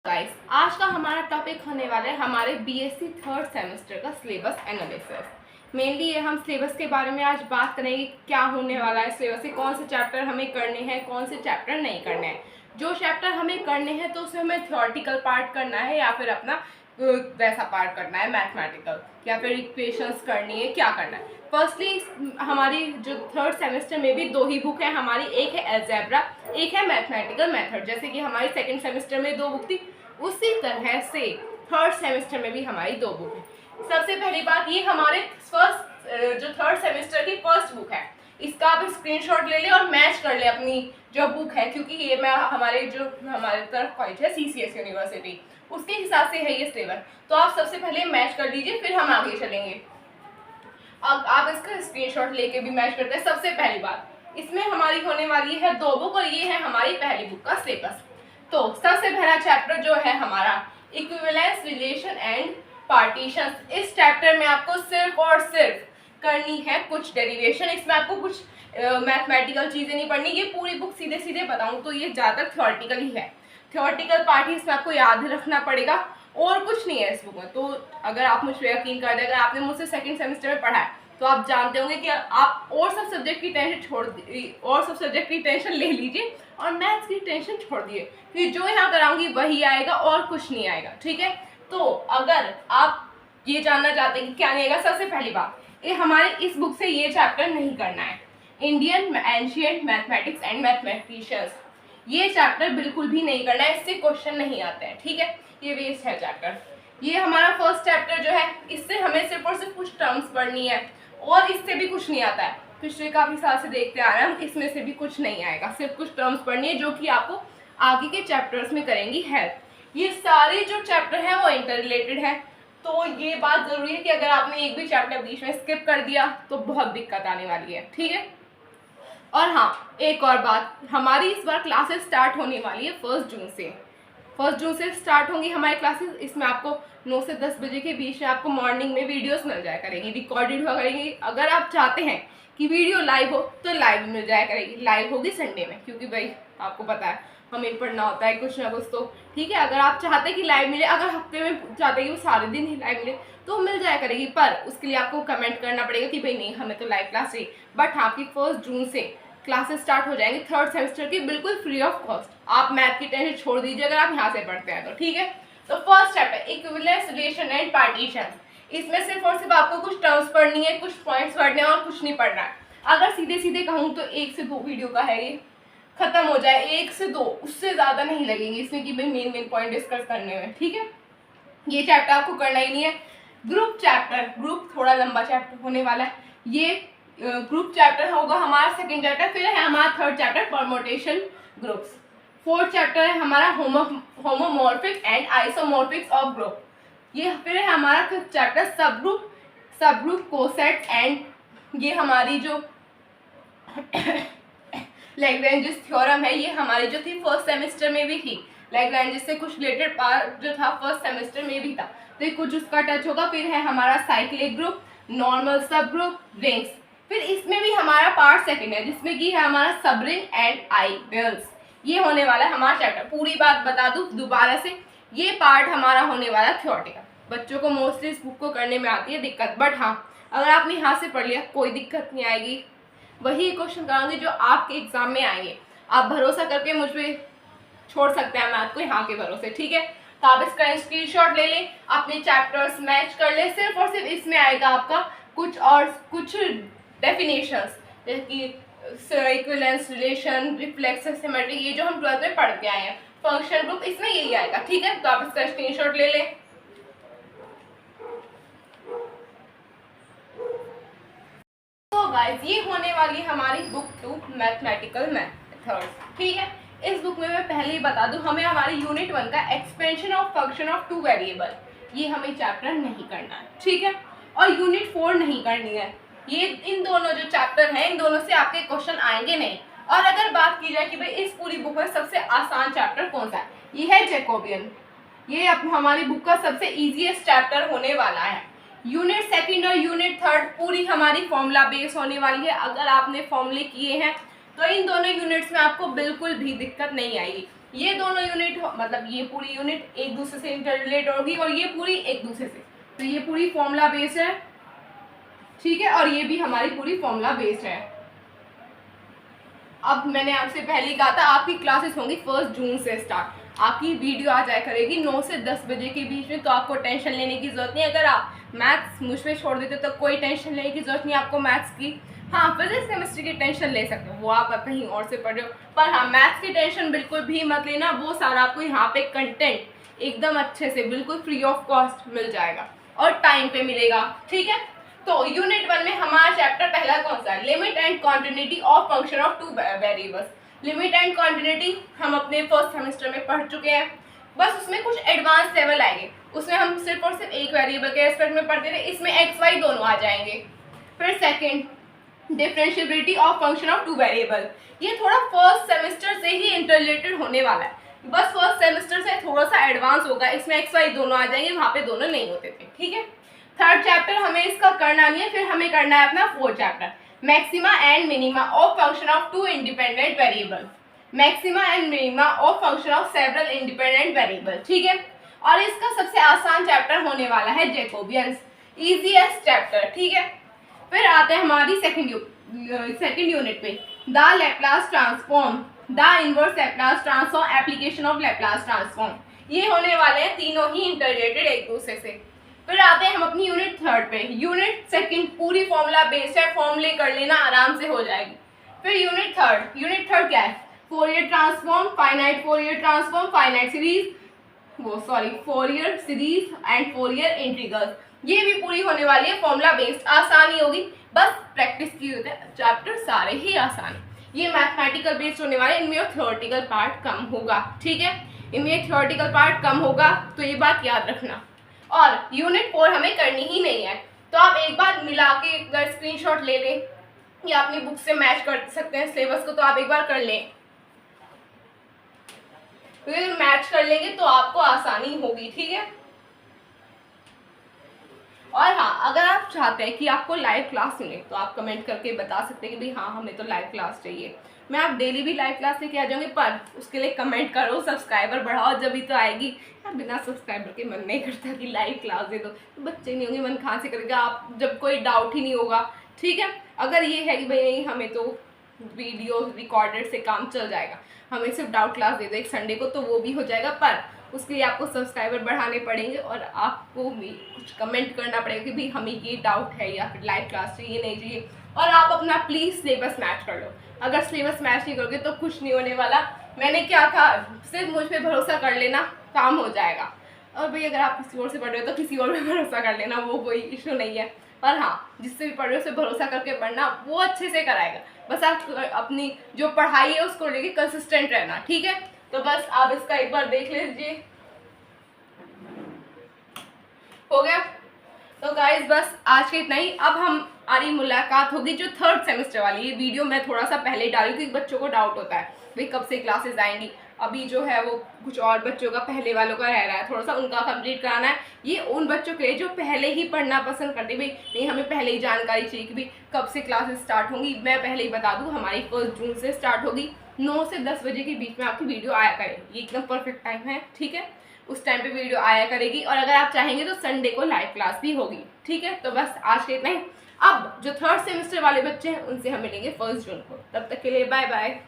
Guys, आज का हमारा टॉपिक होने वाला है हमारे बीएससी थर्ड सेमेस्टर का सिलेबस एनालिसिस। मेनली ये हम सिलेबस के बारे में आज बात करेंगे, क्या होने वाला है सिलेबस के, कौन से चैप्टर हमें करने हैं, कौन से चैप्टर नहीं करने हैं। जो चैप्टर हमें करने हैं तो उसमें हमें थ्योरेटिकल पार्ट करना है या फिर अपना वैसा पार्ट करना है मैथमेटिकल, या फिर इक्वेशंस करनी है, क्या करना है। फर्स्टली हमारी जो थर्ड सेमेस्टर में भी दो ही बुक है हमारी, एक है अलजेब्रा, एक है मैथमेटिकल मेथड। जैसे कि हमारी सेकेंड सेमेस्टर में दो बुक थी, उसी तरह से थर्ड सेमेस्टर में भी हमारी दो बुक है। सबसे पहली बात, ये हमारे जो थर्ड सेमेस्टर की फर्स्ट बुक है, इसका आप स्क्रीनशॉट ले ले और मैच कर ले अपनी जो बुक है, क्योंकि ये मैं हमारे तरफ कॉलेज है सीसीएस यूनिवर्सिटी, उसके हिसाब से है ये सिलेबस। तो आप सबसे पहले मैच कर लीजिए, फिर हम आगे चलेंगे। अब आप इसका स्क्रीनशॉट लेके भी मैच करते हैं। सबसे पहली बात, इसमें हमारी होने वाली है दो बुक और ये है हमारी पहली बुक का सिलेबस। तो सबसे पहला चैप्टर जो है हमारा इक्विवेलेंस रिलेशन एंड पार्टीशंस। इस चैप्टर में आपको सिर्फ और सिर्फ करनी है कुछ डेरिवेशन। इसमें आपको कुछ मैथमेटिकल चीज़ें नहीं पढ़नी। ये पूरी बुक सीधे सीधे बताऊँ तो ये ज़्यादातर थ्योरेटिकल ही है। थ्योरेटिकल पार्ट ही इसमें आपको याद रखना पड़ेगा और कुछ नहीं है इस बुक में। तो अगर आप मुझ पर यकीन कर दें, अगर आपने मुझसे सेकंड सेमेस्टर में पढ़ा है तो आप जानते होंगे कि आप और सब सब्जेक्ट की टेंशन छोड़ दीजिए, और सब सब्जेक्ट की टेंशन ले लीजिए और मैथ्स की टेंशन छोड़ दिए, कि जो यहाँ कराऊंगी वही आएगा और कुछ नहीं आएगा। ठीक है, तो अगर आप ये जानना चाहते हैं कि क्या नहीं आएगा, सबसे पहली बात, ये हमारे इस बुक से ये चैप्टर नहीं करना है, Indian ancient mathematics and mathematicians. ये चैप्टर बिल्कुल भी नहीं करना है, इससे क्वेश्चन नहीं आते हैं। ठीक है, ये वेस्ट है चैप्टर। ये हमारा फर्स्ट चैप्टर जो है, इससे हमें सिर्फ और सिर्फ कुछ टर्म्स पढ़नी है और इससे भी कुछ नहीं आता है। पिछले काफ़ी साल से देखते आ रहे हैं हम, इसमें से भी कुछ नहीं आएगा, सिर्फ कुछ टर्म्स पढ़नी है जो कि आपको आगे के चैप्टर्स में करेंगी हेल्प। ये सारे जो चैप्टर हैं वो इंटर रिलेटेड है, तो ये बात ज़रूरी है कि अगर आपने एक भी चैप्टर बीच में स्किप कर दिया तो बहुत दिक्कत आने वाली है। ठीक है, और हाँ, एक और बात, हमारी इस बार क्लासेस स्टार्ट होने वाली है 1 जून से। 1 जून से स्टार्ट होंगी हमारी क्लासेस। इसमें आपको 9 से 10 बजे के बीच में आपको मॉर्निंग में वीडियोस मिल जाया करेगी, रिकॉर्डेड हुआ करेंगी। अगर आप चाहते हैं कि वीडियो लाइव हो तो लाइव मिल जाया करेगी। लाइव होगी संडे में, क्योंकि भाई आपको पता है हमें पढ़ना होता है कुछ ना कुछ। तो ठीक है, अगर आप चाहते हैं कि लाइव मिले, अगर हफ्ते में चाहते हैं कि वो सारे दिन ही लाइव मिले तो मिल जाया करेगी, पर उसके लिए आपको कमेंट करना पड़ेगा कि भाई नहीं, हमें तो लाइव क्लास चाहिए। बट हाँ, आपकी 1 जून से क्लासेस स्टार्ट हो जाएंगी थर्ड सेमेस्टर की, बिल्कुल फ्री ऑफ कॉस्ट। आप मैथ की टेंशन छोड़ दीजिए अगर आप यहाँ से पढ़ते हैं तो। ठीक है, तो first chapter equivalence relation and partition. इसमें सिर्फ और सिर्फ आपको कुछ टर्म्स पढ़नी है, कुछ पॉइंट्स पढ़ने हैं और कुछ नहीं पढ़ना है। अगर सीधे सीधे कहूँ तो 1 से 2 वीडियो का है, ये खत्म हो जाए, 1 से 2, उससे ज़्यादा नहीं लगेंगे इसमें कि भाई मेन पॉइंट डिस्कस करने में। ठीक है, ये चैप्टर आपको करना ही नहीं है। ग्रुप चैप्टर, ग्रुप थोड़ा लंबा चैप्टर होने वाला है। ये ग्रुप चैप्टर होगा हमारा सेकंड चैप्टर। फिर है हमारा third chapter permutation groups. Fourth chapter है हमारा होमोमॉर्फिक एंड आइसोमॉर्फिक्स ऑफ ग्रुप। ये फिर है हमारा फिफ्थ चैप्टर सब ग्रुप कोसेट्स एंड ये हमारी जो लैग्रेंजेस थ्योरम है, ये हमारी जो थी फर्स्ट सेमेस्टर में भी थी। लैग्रेंजेस से कुछ रिलेटेड पार्ट जो था फर्स्ट सेमेस्टर में भी था, तो कुछ उसका टच होगा। फिर है हमारा साइक्लिक ग्रुप, नॉर्मल सब ग्रुप, रिंग्स। फिर इसमें भी हमारा पार्ट सेकंड है जिसमें कि है हमारा सब रिंग एंड आइडियल्स। ये होने वाला है हमारा चैप्टर। पूरी बात बता दूं दोबारा से, ये पार्ट हमारा होने वाला थ्योरेटिकल। बच्चों को मोस्टली इस बुक को करने में आती है दिक्कत, बट हाँ, अगर आपने यहाँ से पढ़ लिया कोई दिक्कत नहीं आएगी। वही क्वेश्चन कराऊंगी जो आपके एग्जाम में आएंगे। आप भरोसा करके मुझ पर छोड़ सकते हैं मैथ को यहाँ के भरोसे। ठीक है, तो आप इसका स्क्रीनशॉट ले लें, अपने चैप्टर्स मैच कर ले। सिर्फ और सिर्फ इसमें आएगा आपका कुछ डेफिनेशंस, जैसे कि इक्विवेलेंस रिलेशन, रिफ्लेक्सिव सिमेट्री, ये जो हम 12th में पढ़ के आए हैं। फंक्शन ग्रुप, इसमें यही आएगा। ठीक है, तो आप इसका स्क्रीनशॉट ले लें। तो गाइस, ये होने वाली हमारी बुक 2 मैथमेटिकल मेथड्स। ठीक है, इस बुक में मैं पहले ही बता दूं, हमें हमारी यूनिट 1 का expansion of function of 2 variable, ये हमें चैप्टर नहीं करना है। ठीक है, और यूनिट 4 नहीं करनी है। ये इन दोनों जो चैप्टर हैं, इन दोनों से आपके क्वेश्चन आएंगे नहीं। और अगर बात की जाए कि भाई इस पूरी बुक में सबसे आसान चैप्टर कौन सा है, ये है जैकोबियन। ये अब हमारी बुक का सबसे इजीएस्ट चैप्टर होने वाला है। यूनिट सेकंड और यूनिट थर्ड पूरी हमारी फॉर्मूला बेस होने वाली है। अगर आपने फॉर्मूले किए हैं तो इन दोनों यूनिट्स में आपको बिल्कुल भी दिक्कत नहीं आएगी। ये दोनों यूनिट मतलब ये पूरी यूनिट एक दूसरे से इंटर रिलेट होगी और ये पूरी एक दूसरे से, तो ये पूरी फॉर्मूला बेस्ड है, ठीक है, और ये भी हमारी पूरी फॉर्मूला बेस्ड है। अब मैंने आपसे पहले ही कहा था आपकी क्लासेस होंगी 1 जून से स्टार्ट। आपकी वीडियो आ जाया करेगी 9 से 10 बजे के बीच में, तो आपको टेंशन लेने की जरूरत नहीं। अगर आप मैथ्स मुझ पे छोड़ देते तो कोई टेंशन लेने की जरूरत नहीं आपको मैथ्स की। हाँ, फिजिक्स केमिस्ट्री की टेंशन ले सकते हो, वो आप कहीं और से पढ़ रहे हो, पर हाँ मैथ्स की टेंशन बिल्कुल भी मत लेना। वो सारा आपको यहाँ पे कंटेंट एकदम अच्छे से बिल्कुल फ्री ऑफ कॉस्ट मिल जाएगा और टाइम पे मिलेगा, ठीक है। तो यूनिट 1 में हमारा चैप्टर पहला कौन सा है? Limit and continuity of function of 2 variables. Limit and continuity हम अपने फर्स्ट सेमेस्टर में पढ़ चुके हैं, बस उसमें कुछ एडवांस लेवल आएंगे। उसमें हम सिर्फ और सिर्फ एक वेरिएबल के रेस्पेक्ट में पढ़ते थे, इसमें एक्स वाई दोनों आ जाएंगे। फिर second differentiability of function of 2 variable. ये थोड़ा फर्स्ट सेमेस्टर से ही इंटररिलेटेड होने वाला है, बस फर्स्ट सेमेस्टर से थोड़ा सा एडवांस होगा, इसमें एक्स वाई दोनों आ जाएंगे, वहाँ पे दोनों नहीं होते थे, ठीक है। थर्ड चैप्टर हमें इसका करना नहीं है, फिर हमें करना है अपना fourth chapter maxima and minima of function of 2 independent variable. Maxima and minima of function of several independent variable, ठीक है। और इसका सबसे आसान चैप्टर होने वाला है जैकोबियंस, इजीएस्ट चैप्टर, ठीक है। फिर आते हैं हमारी सेकंड यूनिट पे, the Laplace transform, the inverse Laplace transform, application of Laplace transform. ये होने वाले हैं तीनों ही इंटररिलेटेड एक दूसरे से। फिर आते हैं हम अपनी यूनिट 3 पे। यूनिट 2 पूरी फॉर्मूला बेस्ड है, फॉर्मूले कर लेना आराम से हो जाएगी। फिर यूनिट 3 क्या है? Fourier transform, finite Fourier transform, finite series, Fourier series and Fourier integrals. ये भी पूरी होने वाली है फॉर्मूला बेस्ड, आसानी होगी, बस प्रैक्टिस की होती है। चैप्टर सारे ही आसान, ये मैथमेटिकल बेस्ड होने वाले, इनमें थ्योरेटिकल पार्ट कम होगा, ठीक है। इनमें थ्योरेटिकल पार्ट कम होगा, तो ये बात याद रखना। और यूनिट 4 हमें करनी ही नहीं है, तो आप एक बार मिला के अगर स्क्रीनशॉट ले लें या अपनी बुक से मैच कर सकते हैं सिलेबस को, तो आप एक बार कर लें, क्योंकि मैच कर लेंगे तो आपको आसानी होगी, ठीक है। और हाँ, अगर आप चाहते हैं कि आपको लाइव क्लास मिले तो आप कमेंट करके बता सकते हैं कि भाई हाँ हमें तो लाइव क्लास चाहिए। मैं आप डेली भी लाइव क्लास लेके आ जाऊंगी, पर उसके लिए कमेंट करो, सब्सक्राइबर बढ़ाओ, जब तो आएगी। यार बिना सब्सक्राइबर के मन नहीं करता कि लाइव क्लास दे दो, तो बच्चे नहीं होंगे, मन कहाँ से करेगा आप जब कोई डाउट ही नहीं होगा, ठीक है। अगर ये है कि भाई नहीं हमें तो वीडियो रिकॉर्डेड से काम चल जाएगा, हमें सिर्फ डाउट क्लास दे दो एक संडे को, तो वो भी हो जाएगा, पर उसके लिए आपको सब्सक्राइबर बढ़ाने पड़ेंगे और आपको भी कुछ कमेंट करना पड़ेगा कि भाई हमें ये डाउट है या फिर लाइव क्लास चाहिए नहीं चाहिए। और आप अपना प्लीज़ सिलेबस मैच कर लो, अगर सिलेबस मैच नहीं करोगे तो कुछ नहीं होने वाला। मैंने क्या कहा, सिर्फ मुझ पर भरोसा कर लेना, काम हो जाएगा। और भाई अगर आप किसी और से पढ़ रहे हो तो किसी और पे भरोसा कर लेना, वो कोई इशू नहीं है। पर हाँ, जिससे भी पढ़ रहे हो उसे भरोसा करके पढ़ना, वो अच्छे से कराएगा। बस आप अपनी जो पढ़ाई है उसको लेके कंसिस्टेंट रहना, ठीक है। तो बस आप इसका एक बार देख लीजिए, हो गया। तो गाइस बस आज के इतना ही। अब हमारी मुलाकात होगी जो 3rd सेमेस्टर वाली। ये वीडियो मैं थोड़ा सा पहले डाली क्योंकि बच्चों को डाउट होता है भाई कब से क्लासेस आएंगी। अभी जो है वो कुछ और बच्चों का पहले वालों का रह रहा है, थोड़ा सा उनका कंप्लीट कराना है। ये उन बच्चों के लिए जो पहले ही पढ़ना पसंद करते, भाई नहीं हमें पहले ही जानकारी चाहिए कि भाई कब से क्लासेस स्टार्ट होंगी। मैं पहले ही बता दूँ, हमारी 1 जून से स्टार्ट होगी, 9 से 10 बजे के बीच में आपकी वीडियो आया करेगी। ये एकदम परफेक्ट टाइम है, ठीक है, उस टाइम पे वीडियो आया करेगी। और अगर आप चाहेंगे तो संडे को लाइव क्लास भी होगी, ठीक है। तो बस आज के इतना ही। अब जो 3rd सेमेस्टर वाले बच्चे हैं उनसे हम मिलेंगे 1 जून को, तब तक के लिए बाय बाय।